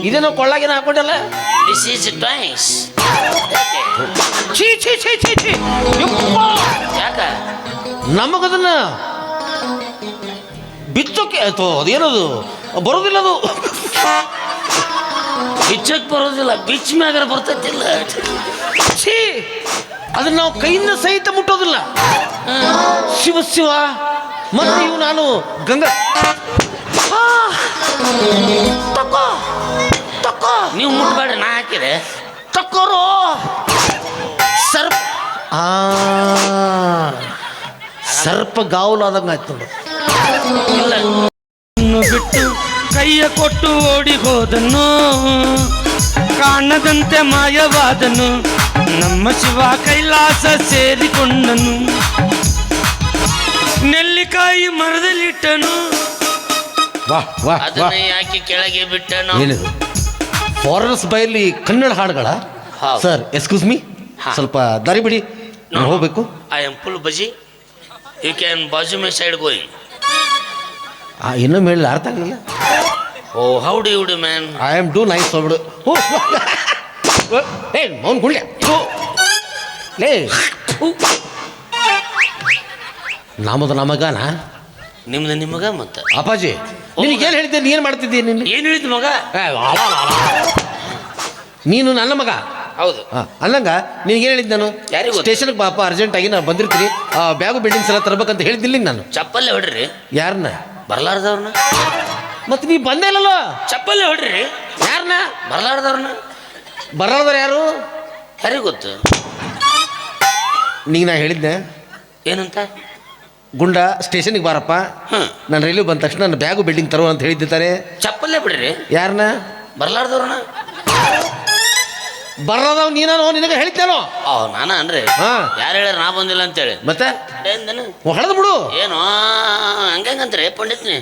ಇದೇನೋ ಕೊಳ್ಳಾಗೇನ ಹಾಕೊಂಡಲ್ಲ. This is twice. ಛೀ ಛೀ ಛೀ ಛೀ ಛೀ ಯಾಕ ನಮಗದನ್ನ ಬಿಚ್ಚೋಕೆ ಅಥವಾ ಅದೇನದು ಬರೋದಿಲ್ಲ ಅದು. ಬಿಚ್ಚಕ್ ಬರೋದಿಲ್ಲ, ಬಿಚ್ ಮ್ಯಾಗಾರ ಬರ್ತೈತಿಲ್ಲ. ಛೀ ಅದನ್ನ ನಾವು ಕೈಯಿಂದ ಸಹಿತ ಮುಟ್ಟೋದಿಲ್ಲ. ಶಿವ ಶಿವ ಮತ್ತೆ ಇವು ನಾನು ಗಂಗಾ ತಕೋ ತಕೋ ನೀವು ಮುಟ್ಬೇಡ್ರಿ, ನಾ ಹಾಕಿದೆ. ತಕ್ಕೋರು ಸರ್ಪ ಸರ್ಪ ಗಾವಲಾದಂಗ ಆಯ್ತು ನೋಡು. ಇಲ್ಲ ಬಿಟ್ಟು ಕೈಯ ಕೊಟ್ಟು ಓಡಿ ಹೋದನು, ಕಾಣದಂತೆ ಮಾಯವಾದನು, ನಮ್ಮ ಶಿವ ಕೈಲಾಸ ಸೇರಿಕೊಂಡನು, ನೆಲ್ಲಿಕಾಯಿ ಮರದಲ್ಲಿಟ್ಟನು. ವಾಹ್ ವಾಹ್ ಅದನ್ನ ವಾಹ್. ಯಾಕೆ ಕೆಳಗೆ ಬಿಟ್ಟನು? ಏನಿದು ಫಾರಿನರ್ಸ್ ಬೈಲಿ ಕನ್ನಡ ಹಾಡುಗಳ? ಹೌದು. ಸರ್ ಎಕ್ಸ್ಕ್ಯೂಸ್ ಮೀ, ಸ್ವಲ್ಪ ದಾರಿ ಬಿಡಿ, ನಾನು ಹೋಗ್ಬೇಕು. I am full busy, you can ಬಾಜು ಮೈ ಸೈಡ್ ಗೋಯಿಂಗ್. ಇನ್ನೊಮ್ಮೆ ಹೇಳಿ ಅರ್ಥ ಆಗಲಿಲ್ಲ. Oh how do you do man? I am do nice ಹೋಗ್ಬಿಡು. ಏ ಮೌನ್ ಗುಳ್ಳೆ ಲೇ ನಮ್ಮದು ನಮಗನ ನಿಮ್ದು ನಿಮಗ ಮತ್ತ ಅಪ್ಪಾಜಿ ನಿನಗೇನು ಹೇಳಿದ್ದೆ? ನೀನು ಮಾಡ್ತಿದ್ದೆ? ನೀನು ಏನು ಹೇಳಿದ್ ಮಗ? ನೀನು ನನ್ನ ಮಗ ಹೌದು. ಅನ್ನಂಗ ನಿನಗೇನು ಹೇಳಿದ್ದು ನಾನು? ಯಾರಿಗೂ ಗೊತ್ತು? ಸ್ಟೇಷನ್ಗೆ ಬಾಪ ಅರ್ಜೆಂಟಾಗಿ ನಾನು ಬಂದಿರ್ತೀನಿ, ಬ್ಯಾಗು ಬಿಲ್ಡಿಂಗ್ಸ್ ಎಲ್ಲ ತರಬೇಕಂತ ಹೇಳಿದ್ದಿಲ್ಲ ನಾನು. ಚಪ್ಪಲ್ಲೇ ಹೊಡ್ರಿ. ಯಾರನ್ನ? ಬರ್ಲಾರ್ದವ್ರನ್ನ. ಮತ್ತೆ ನೀ ಬಂದೇ ಇಲ್ಲಲ್ಲ. ಚಪ್ಪಲ್ಲೇ ಹೊಡ್ರಿ. ಯಾರನ್ನ? ಬರ್ಲಾರ್ದವ್ರನ್ನ. ಬರೋದ್ರ ಯಾರು? ಯಾರಿಗೂ ಗೊತ್ತು? ನೀಗ ನಾ ಹೇಳಿದ್ದೆ ಏನಂತ? ಗುಂಡ ಸ್ಟೇಷನ್ಗೆ ಬಾರಪ್ಪ, ನಾನು ರೈಲ್ವೆ ಬಂದ ತಕ್ಷಣ ನನ್ನ ಬ್ಯಾಗು ಬಿಲ್ಡಿಂಗ್ ತರುವ ಅಂತ ಹೇಳಿದ್ದಾರೆ. ಚಪ್ಪಲ್ಲೇ ಬಿಡ್ರಿ. ಯಾರನ್ನ? ಬರ್ಲಾರ್ದವ್ರನ್ನ. ಬರೋದವ್ ನೀನೋ ನಿನಗೆ ಹೇಳಿದ್ದೇನೋ? ನಾನ ಅನ್ರಿ. ಯಾರು ಹೇಳ್ಯಾರ ನಾ ಬಂದಿಲ್ಲ ಅಂತೇಳಿ? ಮತ್ತೆ ಏನು ಹೊಡೆದು ಬಿಡು. ಏನು ಹಂಗಂತ್ರಿ ಪಂಡಿತ್ನಿ?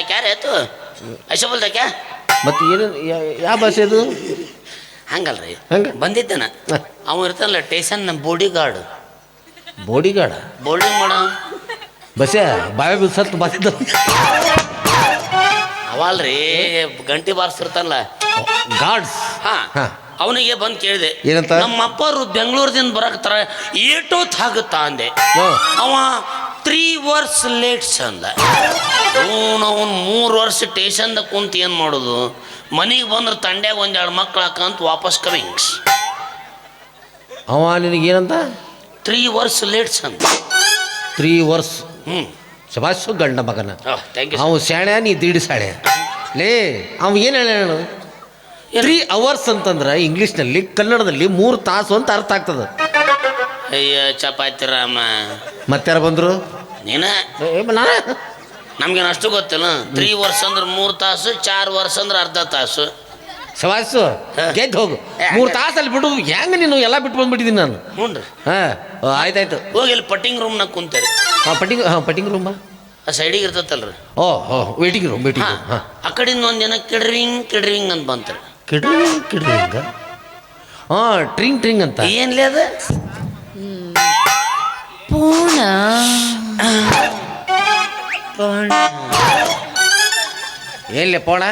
ಕ್ಯಾರ ಆಯ್ತು ಐಸ ಬೋಲ್ದ ಕ್ಯಾ? ಮತ್ತೆ ಏನು ಯಾವ ಭಾಷೆ ಅದು? ಹಂಗಲ್ರಿ, ಹಂಗ ಬಂದಿದ್ದಾನ ಅವ ಇರ್ತಾನಲ್ಲ station body guard. Body guard? ಬೋಲ್ಡಿಂಗ್ ಮಾಡೋ ಬಸ್ಸ ಬಾವಿ ಬಿಸತ್ತು ಬಸ್ಸಿದ್ದ ಅವಲ್ರಿ, ಗಂಟಿ ಬಾರಿಸ್ತಿರ್ತಾನಲ್ಲ ಗಾರ್ಡ್ಸ್. ಹಾ, ಅವನಿಗೆ ಬಂದು ಕೇಳಿದೆ ಏನಂತ? ನಮ್ಮ ಅಪ್ಪರು ಬೆಂಗಳೂರದಿಂದ ಬರಕತ್ತಾರ, ಏಟೋತ್ ಆಗುತ್ತಾ ಅಂದೆ. ಅವ 3 ವರ್ಷ ಲೇಟ್ಸ್ ಅಂದ. ಅವನು 3 ವರ್ಷ ಸ್ಟೇಷನ್ದಾಗ ಕುಂತು ಏನು ಮಾಡೋದು? ಮನೆಗೆ ಬಂದ್ರೆ ತಂಡ್ಯಾಗ 1-2 ಮಕ್ಳು ಹಾಕಂತ ವಾಪಸ್ ಕಮಿಂಗ್ಸ್. ಅವ ನಿನಗೇನಂತ? 3 ವರ್ಷ ಲೇಟ್ಸ್ ಅಂತ. 3 ವರ್ಷ. ಶಬಾಸು ಗಂಡ ಮಗನ. Thank you. ಅವ ಶಾಣೆ, ನೀ ದೀಡ್ ಶಾಣೆ. ಲೇ ಅವ ಏನು ಹೇಳ? 3 ಅವರ್ಸ್ ಅಂತಂದ್ರೆ ಇಂಗ್ಲೀಷ್ನಲ್ಲಿ, ಕನ್ನಡದಲ್ಲಿ 3 ತಾಸು ಅಂತ ಅರ್ಥ ಆಗ್ತದೆ. ಅಯ್ಯ ಚಪಾತಿ ರಾಮ, ಮತ್ತಾರು ಬಂದರು? ನೀನ. ನಮ್ಗೇನು ಅಷ್ಟು ಗೊತ್ತಿಲ್ಲ. 3 ವರ್ಷ ಅಂದ್ರೆ 3 ತಾಸು, 4 ವರ್ಷ ಅಂದ್ರೆ ಅರ್ಧ ತಾಸು. ಶಬಾಸು ಗೆದ್ದು ಹೋಗು. 3 ತಾಸಲ್ಲಿ ಬಿಡು. ಹೆಂಗೆ ನೀನು ಎಲ್ಲ ಬಿಟ್ಟು ಬಂದ್ಬಿಟ್ಟಿದ್ದೀನಿ ನಾನು. ಹ್ಞೂ ರೀ. ಆಯ್ತಾಯ್ತು. ಹೋಗಿ ಇಲ್ಲಿ ಪಟ್ಟಿಂಗ್ ರೂಮ್ನಾಗ ಕುಂತಾರೆ. ಪಟ್ಟಿಂಗ್ ರೂಮ ಆ ಸೈಡಿಗೆ ಇರ್ತೈತಲ್ರಿ. Waiting room. ಆ ಕಡೆಯಿಂದ ಒಂದು ಜನ ಕಿಡ್ರಿಂಗ್ ಅಂತ ಬಂತಾರೆ. ಕಿಡ್ರಿಂಗ್ ಟ್ರಿಂಗ್ ಅಂತ ಏನ್ಲೇ ಅದ? ಪೂಣ ಏನ್ಲೇ ಪೋಣ?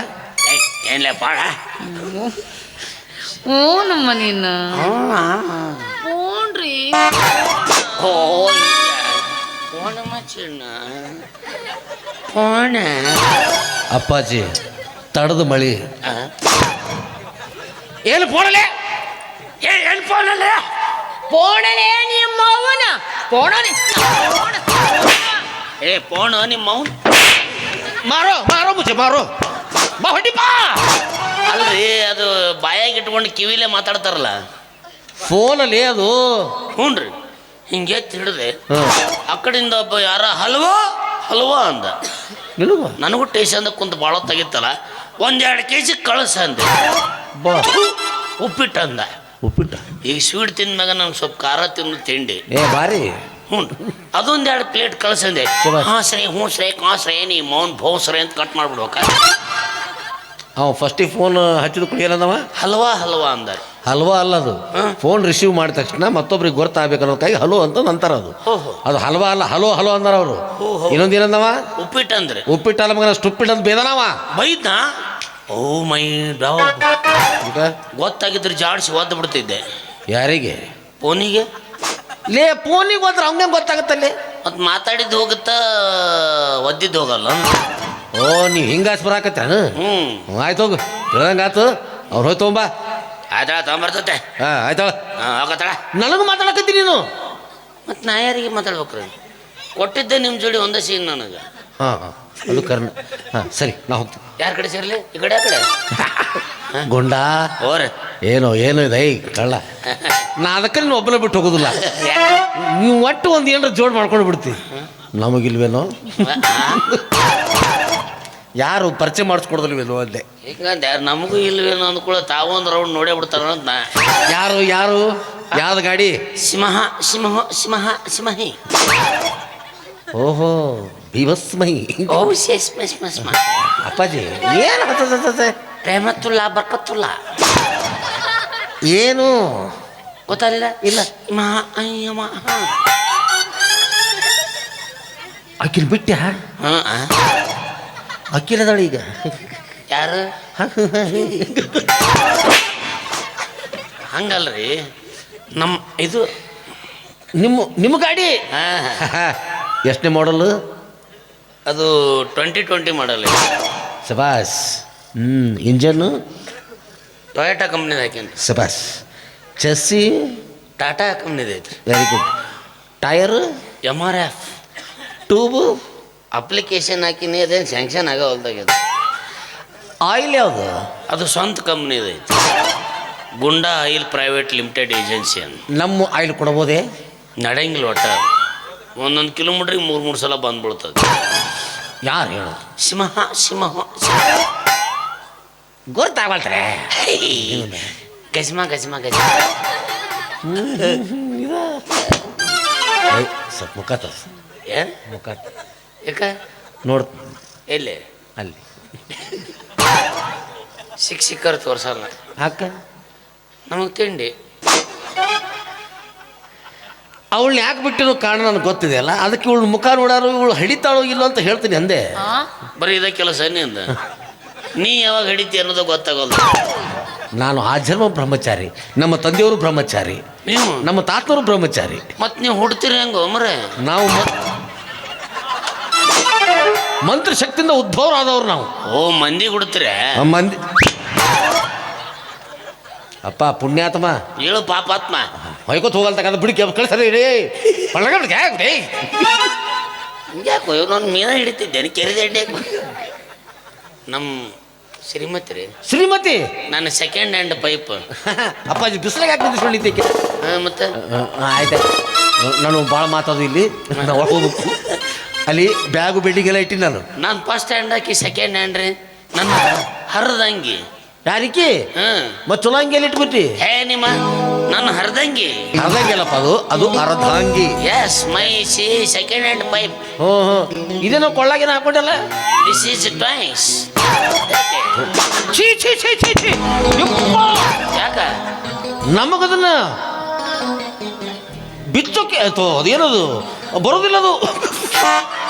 ಏನ್ಲೇ ಪಾಡ? ಪೂನಮ್ಮ ನೀನು ಪೂಣ್ರಿ. ಓ ಪೋಣಮ್ಮ ಚಿನ್ನ ಪೋಣ. ಅಪ್ಪಾಜಿ ತಡದ ಮಳಿ. ಏನು ಪೋಣಲೆ? ಏನು ಪೋಣಲೆ? ಪೋಣನೇ ನಿಮ್ಮ ಅವನ ಪೋಣನೆ. ಪೋಣ ನಿಮ್ಮ ಅವ್ನು. ಮಾರೋ ಮುಚ್ಚೆ ಮಾರೋ ಬಾ ಹೊಡಿ ಬಾ. ಅಲ್ರಿ, ಅದು ಬಾಯಾಗಿ ಇಟ್ಕೊಂಡು ಕಿವಿಲೇ ಮಾತಾಡ್ತಾರಲ್ಲ ಫೋನಲ್ಲಿ ಅದು. ಹ್ಞೂ ರೀ. ಹಿಂಗೆ ಹಿಡಿದೆ ಆ ಕಡೆಯಿಂದ ಒಬ್ಬ ಯಾರ ಹಲ್ವಾ ಅಂದ. ನನಗೂ ಟೇಷನ್ದಾಗ ಕುಂತು ಭಾಳ ತೆಗಿತ್ತಲ್ಲ, 1-2 kg ಕಳಸ ಅಂದೆ. ಉಪ್ಪಿಟ್ಟು ಅಂದ. ಉಪ್ಪಿಟ್ಟ? ಈಗ ಸ್ವೀಟ್ ತಿಂದ್ಮ್ಯಾಗ ನಾನು ಸ್ವಲ್ಪ ಖಾರ ತಿಂಡಿ. ಬಾರಿ. ಹ್ಞೂ, ಅದೊಂದು 2 ಪ್ಲೇಟ್ ಕಳ್ಸಂದೆ. ಹಾಂ ಸರಿ, ಹ್ಞೂ ಸರಿ, ಸರಿ, ನೀ ಮೌನ್ ಭೋಸ್ರೆ ಅಂತ ಕಟ್ ಮಾಡ್ಬಿಡ್ಬೇಕ. ಅವ ಫಸ್ಟಿಗೆ ಫೋನ್ ಹಚ್ಚಿದ ಕುಡಿಯಲ್ಲದವ ಹಲ್ವಾ ಅಂದ. ಹಲ್ವಾ ಅಲ್ಲ ಅದು. ಫೋನ್ ರಿಸೀವ್ ಮಾಡಿದ ತಕ್ಷಣ ಮತ್ತೊಬ್ರಿಗೆ ಗೊತ್ತಾಗಬೇಕು ಅನ್ನೋದಕ್ಕಾಗಿ ಹಲೋ ಅಂತ ಅಂತಾರ. ಅದು ಹಲ್ವಾ ಅಲ್ಲ, ಹಲೋ ಅಂದಾರ ಅವರು. ಇನ್ನೊಂದು ಏನಂದವ? ಉಪ್ಪಿಟ್ಟು ಅಂದ್ರೆ. ಉಪ್ಪಿಟ್ಟು ಅಲ್ಲ ಮಗನ, ಸ್ಟುಪ್ಪಿಟ್ಟು ಅಂತ ಬೇದನವ. ಬೈದ್ನಾ? ಓ ಮೈ ಡಾಗ್ ಈಗ ಗೊತ್ತಾಗಿದ್ರೆ ಜಾಡ್ಸಿ ಒದ್ದು ಬಿಡ್ತಿದ್ದೆ ಯಾರಿಗೆ ಫೋನಿಗೆ. ಲೇ ಫೋನಿಗೆ ಹೋದ್ರೆ ಅವಂಗೆ ಗೊತ್ತಾಗತ್ತಲ್ಲೇ. ಮತ್ತು ಮಾತಾಡಿದ್ದು ಹೋಗುತ್ತಾ ಒದ್ದಿದ್ದು ಹೋಗಲ್ಲ. ಓ ನೀವು ಹಿಂಗಾಸ್ ಬರಾಕತ್ತಾನ. ಆಯ್ತು ಹೋಗು ಹೇಳ್ದಂಗೆ ಆತು. ಅವ್ರು ಹೋಯ್ತು ತೊಗೊಂಬ. ಆಯ್ತಾಳ ತಗೊಂಬರ್ತತೆ. ಹಾಂ ಆಯ್ತಾಳ. ಹಾಂ ಹೋಗತ್ತಾಳ. ನನಗೂ ಮಾತಾಡಕತ್ತೀನಿ ನೀನು. ಮತ್ತು ನಾ ಯಾರಿಗೆ ಮಾತಾಡ್ಬೇಕ್ರಿ? ಕೊಟ್ಟಿದ್ದೆ ನಿಮ್ಮ ಜೋಡಿ ಒಂದೇ ಸೀನ್ ನನಗೆ. ಹಾಂ ಹಾಂ ಅದು ಕರ್ನ. ಹಾಂ ಸರಿ ನಾ ಹೋಗ್ತೀನಿ. ಯಾರ ಕಡೆ ಸೇರ್ಲಿ? ಈ ಕಡೆ ಆ ಕಡೆ ಗೊಂಡ ಓರೆ ಏನೋ ಏನೋ ಇದೆ ಐ ಕಳ್ಳ. ನಾ ಅದಕ್ಕೆ ನೀನು ಒಬ್ಬನೇ ಬಿಟ್ಟು ಹೋಗೋದಿಲ್ಲ. ನೀವು ಒಟ್ಟು ಒಂದು ಏನಾರ ಜೋಡ್ ಮಾಡ್ಕೊಂಡು ಬಿಡ್ತಿ. ನಮಗಿಲ್ವೇನೋ ಯಾರು ಪರಿಚಯ ಮಾಡಿಸ್ಕೊಡೋದಿಲ್ವೇನೋ ಅಂದೆ. ಹಿಂಗಂದ ನಮಗೂ ಇಲ್ವೇನೋ ಅಂದ್ಕೂಡ ತಾವು ಒಂದು ರೌಂಡ್ ನೋಡೇ ಬಿಡ್ತಾರ ಅಂತ ನಾ. ಯಾರು ಯಾರು ಯಾವ್ದು ಗಾಡಿ? ಸಿಂಹಿ. ಓಹೋ ಭೀಭಸ್ಮೈ. ಓ ಸ್ಮ ಅಪ್ಪಾಜಿ ಏನು ಹತ್ತದ ರೆಹಮತ್ತುಲ್ಲಾ ಬರ್ಕತ್ತುಲ್ಲಾ ಏನು ಗೊತ್ತಾಗಲಿಲ್ಲ. ಇಲ್ಲ ಅಕ್ಕಿನ ಬಿಟ್ಟ ಅಕ್ಕಿಲದಾಳ ಈಗ. ಯಾರು ಹಂಗಲ್ರಿ ನಮ್ಮ ಇದು ನಿಮ್ಮ ಗಾಡಿ ಎಷ್ಟನೇ ಮಾಡಲು? ಅದು 2020 ಮಾಡಲ್ಲ. ಸಬಾಸ್. ಇಂಜನ್ನು ಟೊಯೋಟಾ ಕಂಪ್ನಿದ ಹಾಕ್ಯಂತ. ಸಬಾಸ್. ಚೆಸ್ಸಿ ಟಾಟಾ ಕಂಪ್ನಿದ ಐತ್ರಿ. Very good. Tyre MRF. Tube application ಹಾಕಿನಿ ಅದೇನು ಸ್ಯಾಂಕ್ಷನ್ ಆಗೋ ಹೊಲ್ದಾಗ್ಯದ. ಆಯಿಲ್ ಯಾವುದು? ಅದು ಸ್ವಂತ ಕಂಪ್ನಿದ ಐತಿ. Goonda oil private limited agency ಅಂತ. ನಮ್ಮ ಆಯಿಲ್ ಕೊಡ್ಬೋದೇ? ನಡೆಯಂಗಿಲ್ಲ ಒಟ್ಟ. ಒಂದೊಂದು ಕಿಲೋಮೀಟ್ರಿಗೆ 3 ಸಲ ಬಂದ್ಬಿಡ್ತದೆ. ಯಾರು ಹೇಳು? ಸಿಂಹ ಗೊತ್ತಾಗಲ್ತಾರೆ. ಗಜ್ಮಾ ಸ್ವಲ್ಪ ಮುಖ ತೋರ್ಸು. ಏನು ಮುಖ ಯಾಕ ನೋಡ್ ಎಲ್ಲಿ ಅಲ್ಲಿ ಸಿಕ್ಕರ್ ತೋರ್ಸಲ್ಲ. ಹಾಕ ನಮಗೆ ತಿಂಡಿ. ಅವಳನ್ನ ಯಾಕೆ ಬಿಟ್ಟಿರೋ ಕಾರಣ ನನಗೆ ಗೊತ್ತಿದೆಯಲ್ಲ. ಅದಕ್ಕೆ ಇವಳು ಮುಖ ನೋಡಾರು ಇವಳು ಹಿಡಿತಾಳೋ ಇಲ್ಲೋ ಅಂತ ಹೇಳ್ತೀನಿ ಅಂದೆ. ಬರೀ ಇದ ಕೆಲಸ ನಿಂದ. ನೀ ಯಾವಾಗ ಹಿಡಿತಿ ಅನ್ನೋದು ಗೊತ್ತಾಗಲ್ಲ. ನಾನು ಆ ಜನ್ಮ ಬ್ರಹ್ಮಚಾರಿ. ನಮ್ಮ ತಂದೆಯವರು ಬ್ರಹ್ಮಚಾರಿ. ನೀವು ನಮ್ಮ ತಾತನವರು ಬ್ರಹ್ಮಚಾರಿ. ಮತ್ತು ನೀವು ಹುಡ್ತೀರಿ ಹೆಂಗೋ ಮರೆ? ನಾವು ಮಂತ್ರ ಶಕ್ತಿಯಿಂದ ಉದ್ಭವರಾದವ್ರು ನಾವು. ಓ ಮಂದಿ ಹುಡ್ತೀರ? ಮಂದಿ ಅಪ್ಪ ಪುಣ್ಯಾತ್ಮ ಹೇಳು ಪಾಪಾತ್ಮ. ಹೊಯ್ಕೋತ್ ಹೋಗಲ್ತಕ್ಕ ಬಿಡಿ ಕಳಿಸ್ರಿ ರೇ ಹಿಂಗ್ಯಾಕೋ ನಾನು ಮೀನ ಹಿಡಿತಿದ್ದೇನೆ ಕೆರೆದ ಎಣ್ಣೆ. ನಮ್ಮ ಶ್ರೀಮತಿ ರೀ. ಶ್ರೀಮತಿ ನನ್ನ ಸೆಕೆಂಡ್ ಹ್ಯಾಂಡ್ ಪೈಪ್. ಅಪ್ಪಾಜಿ ಬಿಸಿಲಾಗ ಯಾಕೆ ನಿಂತ್ಕೊಂಡಿದ್ದಕ್ಕೆ? ಮತ್ತೆ ಆಯ್ತಾ ನಾನು ಭಾಳ ಮಾತಾಡೋದು ಇಲ್ಲಿ. ಹೋಗ್ಬೇಕು ಅಲ್ಲಿ ಬ್ಯಾಗು ಬೆಡ್ಡಿಗೆಲ್ಲ ಇಟ್ಟಿನಿ ನಾನು ಫಸ್ಟ್ ಹ್ಯಾಂಡ್ ಹಾಕಿ ಸೆಕೆಂಡ್ ಹ್ಯಾಂಡ್ ರೀ. ನನ್ನ ಹರಿದಂಗಿ. ಯಾರಿಕಿ ಮತ್ತೆ ಚಲೋ ಹಂಗೆಲ್ಲ ಇಟ್ಬಿಟ್ಟಿ? ಹೇ ನಿಮ್ಮ ನನ್ನ ಹರಿದಂಗಿ. ಅರ್ಧಂಗಿಲ್ಲಪ್ಪ ಅದು ಅರ್ಧಾಂಗಿ. Yes my second hand pipe. ಇದೇನೋ ಕೊಳ್ಳಾಗೇನ ಹಾಕೊಂಡಲ್ಲ. This is twice. ಛೀ ಛೀ ಛೀ ಛೀ ಛೀ. ಯಾಕ ನಮಗದನ್ನ ಬಿಚ್ಚೋಕೆ ಆಯ್ತು. ಅದೇನದು ಬರೋದಿಲ್ಲ. ಅದು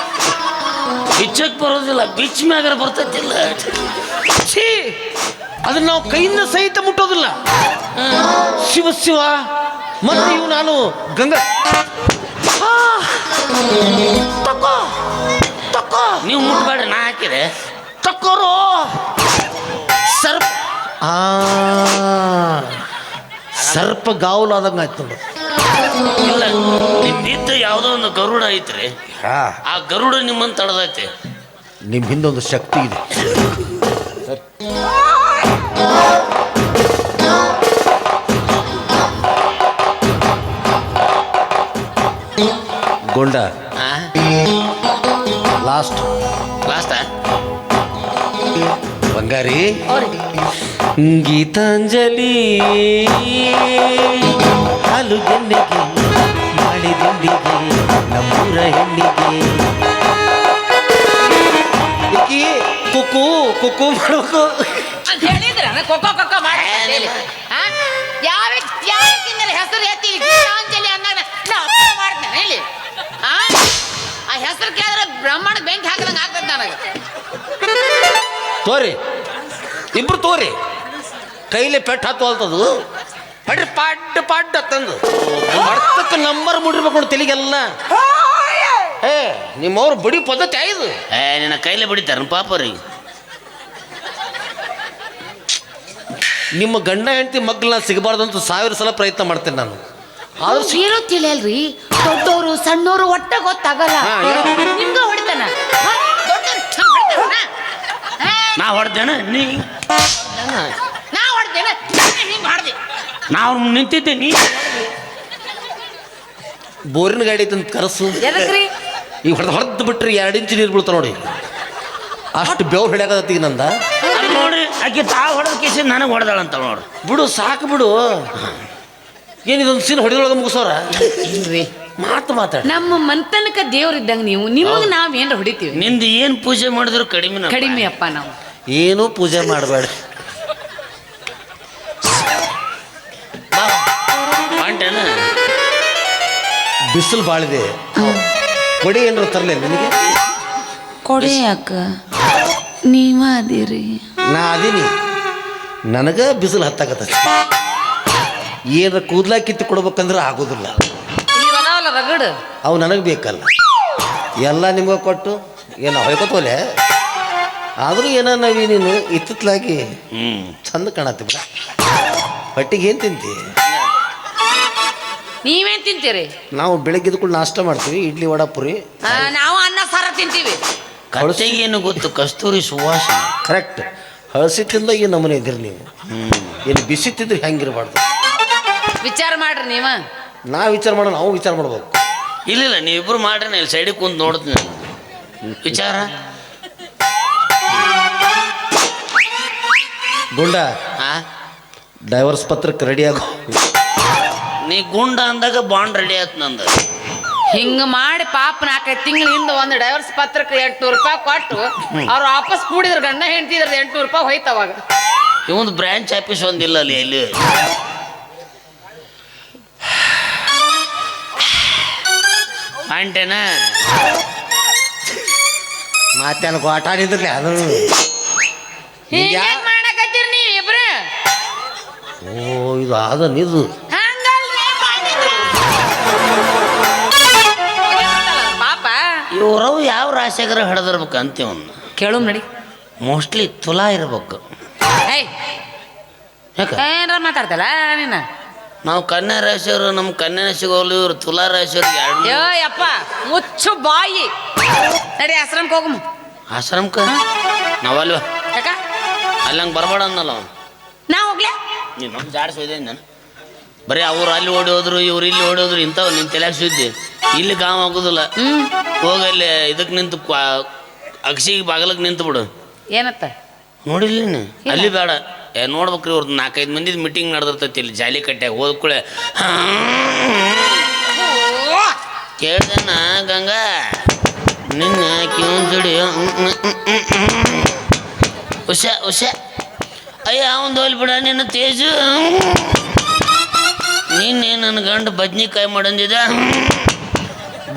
ಬಿಚ್ಚಕ್ ಬರೋದಿಲ್ಲ. ಬಿಚ್ ಮ್ಯಾಗ ಬರ್ತೈತಿಲ್ಲ. ಛೀ ಅದನ್ನ ನಾವು ಕೈಯಿಂದ ಸಹಿತ ಮುಟ್ಟೋದಿಲ್ಲ. ಶಿವ ಮತ್ತೆ ಇವು ನಾನು ಗಂಗಾ ತಕ್ಕೋ ನೀವು ಮುಟ್ಬೇಡ್ರಿ, ನಾ ಹಾಕಿದೆ. ತಕ್ಕೋರು ಸರ್ಪ ಗಾವಲು ಆದಂಗೆ ಆಯ್ತು ನೋಡಿ. ಇಲ್ಲ ನಿಮ್ಮಿದ್ದ ಯಾವುದೋ ಒಂದು ಗರುಡ ಐತ್ರಿ. ಆ ಗರುಡ ನಿಮ್ಮನ್ನು ತಡೆದೈತಿ. ನಿಮ್ಮ ಹಿಂದೊಂದು ಶಕ್ತಿ ಇದೆ. ಗೊಂಡ ಲಾಸ್ಟ್ ಬಂಗಾರಿ ಗೀತಾಂಜಲಿ ಹಾಲು ಗೆನ್ನೆಗೆ ಮಾಡಿ ದಿಂಡಿಗೆ ನಮ್ಮೂರ ಹೆಣ್ಣಿಗೆ ಕುಕ್ಕು ಕುಕ್ಕು ಮಾಡ್ಬೇಕು ಅಂತ ಹೇಳಿದ್ರ ಕೊಕ್ಕೋ ಮಾಡಿ ಯಾವ ಹೆಸರು ಎತ್ತಿ ಗೀತಾಂಜಲಿ ಅಂದಾಗ ನಾ ಅಪ್ಪ ಮಾಡ್ತೇನೆ ಹೇಳಿ. ಆ ಹೆಸರು ಕೇಳಿದ್ರೆ ಬ್ರಹ್ಮಾಂಡ ಬೆಂಕಿ ಹಾಕಿದಂಗೆ ಆಗ್ತದೆ ನನಗೆ. ತೋರಿ ಇಬ್ರು ತೋರಿ ಕೈಲಿ ಪೆಟ್ಟು ಹತ್ತುವಲ್ತದು ಹೊಡ್ರಿ ಪಾಡ್ ಪಾಡ್ ತಂದು ಹೊಡ್ತಕ್ಕ ನಂಬರ್ ಮುಡಿರ್ಬೇಕು ನೋಡಿ ತೆಲಿಗೆಲ್ಲ. ಏ ನಿಮ್ಮವ್ರು ಬಡಿ ಪದ್ಧತಿ ಆಯ್ದು. ನಿನ್ನ ಕೈಲೇ ಬಿಡಿತಾರ ಪಾಪರಿ. ನಿಮ್ಮ ಗಂಡ ಹೆಂಡತಿ ಮಗ್ಳನ್ನ ಸಿಗಬಾರ್ದು ಅಂತ 1000 ಸಲ ಪ್ರಯತ್ನ ಮಾಡ್ತೇನೆ ನಾನು. ಆದ್ರೂ ಏನೋ ತಿಳಿಯಲ್ರಿ, ದೊಡ್ಡವರು ಸಣ್ಣವರು ಒಟ್ಟ ಗೊತ್ತಾಗಲ್ಲ. ನಿಮ್ಗೆ ಹೊಡಿತಾನ ನಾ ಹೊಡ್ದೇನ ನೀ ನಾ ಹೊಡ್ದೇನ ಹಿಂಗ್ ಮಾಡ್ದೆ. ನಾವು ನಿಂತಿದ್ದೆ ನೀ ಬೋರಿನ ಗಾಡಿ ಐತಂತ ಕರಸು. ಎದಕ್ರಿ? ಈಗ ಹೊಡೆದು ಬಿಟ್ರಿ 2 ಇಂಚು ನೀರು ಬೀಳ್ತಾವ ನೋಡಿ. ಅಷ್ಟು ಬೆವ್ರು ಹಿಡಿಯಾಕತ್ತೀಗ ನಂದ. ನೋಡಿ ಆಕೆ ತಾ ಹೊಡೆದ ಕೇಸಿ ನನಗೆ ಹೊಡೆದಾಳಂತ ನೋಡು. ಬಿಡು ಸಾಕು ಬಿಡು. ಏನಿದೊಂದು ಸೀನ್ ಹೊಡೆದೊಳಗೆ ಮುಗಿಸೋರ ಇಲ್ರಿ ಮಾತಾಡ. ನಮ್ಮ ಮಂತನಕ ದೇವ್ರಿದ್ದಂಗ ನೀವು, ನಿಮಗ್ ನಾವ್ ಏನ್ರ ಹೊಡಿತೀವಿ. ನಿಂದು ಏನು ಪೂಜೆ ಮಾಡಿದ್ರು ಕಡಿಮೆ ಕಡಿಮೆ ಅಪ್ಪ ನಾವು. ಏನೂ ಪೂಜೆ ಮಾಡಬೇಡ. ಅಂಟೇನ ಬಿಸಿಲು ಬಾಳಿದೆ, ಕೊಡಿ ಏನಾರು ತರಲೇ ನಿನಗೆ? ಕೊಡೆ ಅಕ್ಕ ನೀವ ಅದೀರಿ. ನಾ ಅದೀನಿ, ನನಗೆ ಬಿಸಿಲು ಹತ್ತಾಕತ್ತ. ಏನಾರ ಕೂದಲ ಕಿತ್ತು ಕೊಡ್ಬೇಕಂದ್ರೆ ಆಗೋದಿಲ್ಲ. ಇಲ್ಲಿ ಅದಾವಲ್ಲ ರಗಡ್, ಅವು ನನಗೆ ಬೇಕಲ್ಲ. ಎಲ್ಲ ನಿಮ್ಗೆ ಕೊಟ್ಟು ಏನು ಹೊಯ್ಕೋತೋಲೆ. ಆದರೂ ಏನೋ ನಾವಿ ನೀನು ಇತ್ತಿತ್ತಲಾಗಿ ಚಂದ ಕಾಣತ್ತಿ ಬಿಡ. ಹೊಟ್ಟಿಗೆ ಏನು ತಿಂತಿ? ನೀವೇನ್ ತಿಂತೀರಿ? ನಾವು ಬೆಳಗ್ಗೆ ಎದ್ಕೊಂಡು ನಾಷ್ಟ ಮಾಡ್ತೀವಿ, ಇಡ್ಲಿ ವಡಾ ಪುರಿ. ನಾವು ಅನ್ನ ಸಾರ ತಿಂತೀವಿ. ಕಳಸಿಗೆ ಏನು ಗೊತ್ತು? ಕಸ್ತೂರಿ ಸುವಾಸನೆ. ಕರೆಕ್ಟ್. ಹಳಸಿ ತಿಂದ ಈ ನಮೂನೆ ಇದ್ದೀರಿ ನೀವು. ಏನು ಬಿಸಿ ತಿಂದ್ರೆ ಹೆಂಗಿರಬಾರ್ದು. ವಿಚಾರ ಮಾಡ್ರಿ ನೀವ. ನಾ ವಿಚಾರ ಮಾಡೋ, ನಾವು ವಿಚಾರ ಮಾಡ್ಬೇಕು. ಇಲ್ಲ ನೀವಿಬ್ರು ಮಾಡ್ರಿ, ನಾನು ಇಲ್ಲಿ ಸೈಡಿಗೆ ಕುಂತು ನೋಡ್ತೀನಿ ವಿಚಾರ. ಗುಂಡ ಆ ಡೈವರ್ಸ್ ಪತ್ರಕ್ಕೆ ರೆಡಿ ಆಗೋ. ನೀ ಗುಂಡ ಅಂದಾಗ ಬಾಂಡ್ ರೆಡಿ ಆಯ್ತು ನಂದು. ಹಿಂಗ ಮಾಡಿ ಪಾಪ 4-5 ತಿಂಗಳ ಹಿಂದೆ ಒಂದು ಡೈವರ್ಸ್ ಪತ್ರಕ್ಕೆ 800 ರೂಪಾಯಿ ಕೊಟ್ಟು ಅವ್ರು ವಾಪಸ್ ಕೂಡಿದ್ರು. ಗಂಡ ಹೆಂಡ್ತಿದ್ರ 800 ರೂಪಾಯಿ ಹೋಯ್ತು ಅವಾಗ. ಇವೊಂದು ಬ್ರಾಂಚ್ ಆಫೀಸ್ ಒಂದಿಲ್ಲ ಅಲ್ಲಿ ಎಲ್ಲಿ. ಅಂಟೇನ ಮಾತೇನು ಆಟಾಡಿದ್ರಲ್ಲ ಅದು. ಹಿಂಗೆ ಮಾಡಕತ್ತೀರಿ ನೀವ್ ಇಬ್ರು. ಓ ಇದು ಆದ ನಿದು. ಪಾಪ ಇವ್ರವು ಯಾವ ರಾಶಿಯಾಗರ ಹಿಡಿದಿರ್ಬೇಕು ಅಂತೀವನ್ನ ಕೇಳು ನಡಿ. ಮೋಸ್ಟ್ಲಿ ತುಲಾ ಇರ್ಬೇಕು. ಏಯ್ ಯಾಕ ಏನಾರ ಮಾತಾಡ್ತಲ್ಲ ನೀನ? ನಾವು ಕನ್ಯಾ ರಾಶಿಯವರು, ನಮ್ಮ ಕನ್ಯಾ ರಾಶಿಗೋಲು, ಇವ್ರು ತುಲಾ ರಾಶಿಯವ್ರಿಗೆ ಅಯ್ಯೋ ಯಪ್ಪ ಮುಚ್ಚು ಬಾಯಿ. ನಡಿ ಆಶ್ರಮಕ್ಕೆ ಹೋಗಮ್ಮ. ಆಶ್ರಮಕ್ಕ ನಾವಲ್ವ ಯಾಕ ಅಲ್ಲಂಗೆ ಬರಬೇಡ ಅನ್ನಲ್ಲ ಅವನು. ನಾ ಹೋಗ್ಲೇ? ನೀನು ನಮ್ಮ ಜಾಡಿಸೋದೆ ನಾನು. ಬರೀ ಅವ್ರು ಅಲ್ಲಿ ಓಡಿ ಹೋದ್ರು, ಇವ್ರು ಇಲ್ಲಿ ಓಡಿ ಹೋದ್ರು, ಇಂಥವು ನಿನ್ನ ತಲೆಯಾಗ ಸುದ್ದಿ. ಇಲ್ಲಿ ಕಾಮ್ ಆಗೋದಿಲ್ಲ. ಹೋಗಲ್ಲಿ ಇದಕ್ಕೆ ನಿಂತು ಅಗಸಿಗೆ ಬಾಗಲಕ್ಕೆ ನಿಂತು ಬಿಡು. ಏನತ್ತ ನೋಡಿಲ್ಲ ನೀನು? ಅಲ್ಲಿ ಬೇಡ. ನೋಡ್ಬೇಕ್ರಿ ಇವ್ರದ್ದು 4-5 ಮಂದಿದ ಮೀಟಿಂಗ್ ನಡೆದಿರ್ತೈತಿ ಇಲ್ಲಿ ಜಾಲಿ ಕಟ್ಟ್ಯಾಗ. ಹೋದ್ಕೂಳೆ ಕೇಳ್ದೇನ ಗಂಗಾ ನಿನ್ನ ಕಿವನ್ ಜೋಡಿ ಉಷಾ ಅಯ್ಯ ಅವನ್ ಹೋಲ್ ಬಿಡ ನಿನ್ನ ತೇಜು. ನಿನ್ನೆ ನನ್ನ ಗಂಡ ಬದ್ನಿಕಾಯಿ ಮಾಡಂದಿದ್ದ,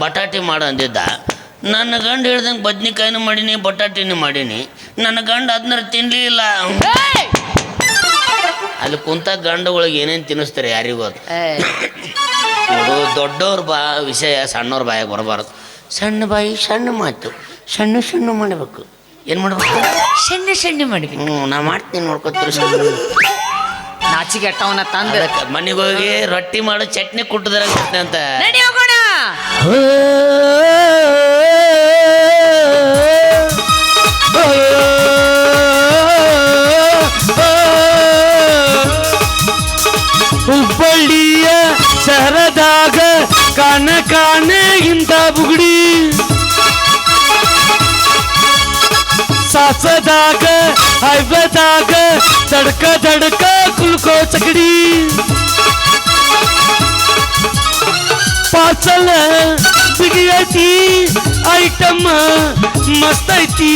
ಬಟಾಟಿ ಮಾಡಂದಿದ್ದ. ನನ್ನ ಗಂಡ ಹೇಳ್ದಂಗೆ ಬದ್ನಿಕಾಯಿನೂ ಮಾಡೀನಿ, ಬಟಾಟಿನೂ ಮಾಡೀನಿ. ನನ್ನ ಗಂಡ ಅದನ್ನ ತಿನ್ಲಿಲ್ಲ. ಅಲ್ಲಿ ಕುಂತ ಗಂಡಗಳಿಗೆ ಏನೇನು ತಿನ್ನಿಸ್ತಾರೆ ಯಾರಿಗೂ ಅದು. ನೋಡು ದೊಡ್ಡವ್ರ ವಿಷಯ ಸಣ್ಣವ್ರ ಬಾಯಾಗ ಬರಬಾರ್ದು. ಸಣ್ಣ ಬಾಯಿ ಸಣ್ಣ ಮಾತು, ಸಣ್ಣ ಮಾಡಬೇಕು. ಏನು ಮಾಡ್ಬೇಕು? ಸಣ್ಣ ಮಾಡ್ಬೇಕು. ನಾ ಮಾಡ್ತೀನಿ ನೋಡ್ಕೊತೀರಿ. ನಾಚಿಗೆ ಅಟ್ಟವನ ತಂದ ಮನೆಗೆ ಹೋಗಿ ರೊಟ್ಟಿ ಮಾಡು ಚಟ್ನಿ ಕುಟ್ಟದ್ರಾಗ ಅಂತ ನಡಿ ಹೋಗೋಣ. ಹುಬ್ಬಳ್ಳಿಯ ಸರದಾಗ ಕಾಣೆಗಿಂತ ಬುಗುಡಿ, ಸಾಸದಾಗ ಹೈವೇದಾಗ ದಡ್ಕ ಕುಲ್ಕೋ ಚಕಡಿ, ಪಾರ್ಸಲ್ ಬಿಗಿಯತಿ ಐಟಮ್ ಮಸ್ತ್ ಐತಿ.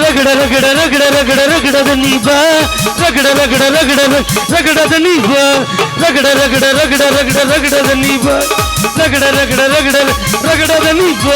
ರಗಡ ರಗಡ ರಗಡ ರಗಡ ರಗಡದ ನೀಬ, ರಗಡ ರಗಡ ರಗಡ ರಗಡದ ನೀಬ, ರಗಡ ರಗಡ ರಗಡ ರಗಡ ರಗಡದ ನೀಬ, ರಗಡ ರಗಡ ರಗಡ ರಗಡದ ನೀಬ.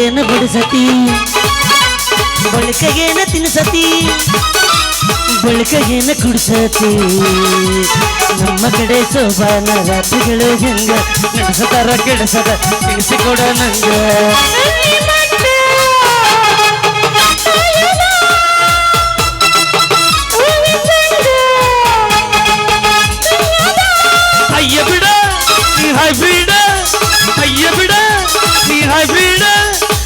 ಏನ ಬಡಿಸತಿ ಬಳಿಕಗೇನ ತಿನ್ಸತಿ ಬಳಿಕಗೇನ ಕುಡಿಸತಿ ನಮ್ಮ ಕಡೆ ಸೋಬಾನ ರಾತ್ರಿಗಳು ಹೆಂಗ ನಡೆಸತಾರ ಕೆಡಸದ ತಿಳಿಸಿಕೊಡ ನಂಗ ಅಯ್ಯ ಬಿಡ ನೀ ಹಾಯ್ ಬಿಡ ಅಯ್ಯ ಬಿಡ ನೀ ಹಾಯ್ ಬಿಡ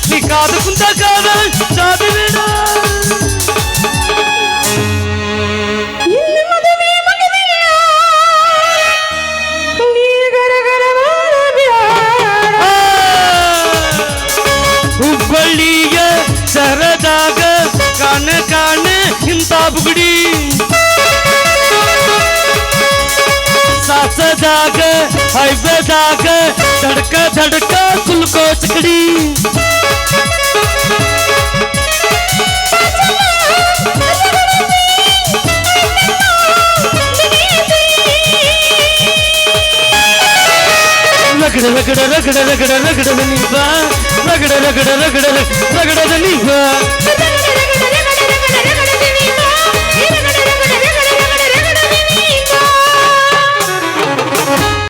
ನೀ ಕಾದು ಕುಂತ ಕಾದ ಸಾದು ಬಿಡ ಹುಬ್ಬಳ್ಳಿಯ ಸರದಾಗ ಕಾಣ ಕಾಣ ಇಂತ ಬುಗುಡಿ ಸಾಸದಾಗ ಹೈವೇದಾಗ ಧಡ್ಕ ಧಡ್ಕ ಕುಲ್ಕೋ ಚಕಡಿ ರಗಡ ರಗಡ ರಗಡ ರಗಡ ರಗಡದ ನೀವ ರಗಡ ರಗಡ ರಗಡ ರಗಡದ ನೀವ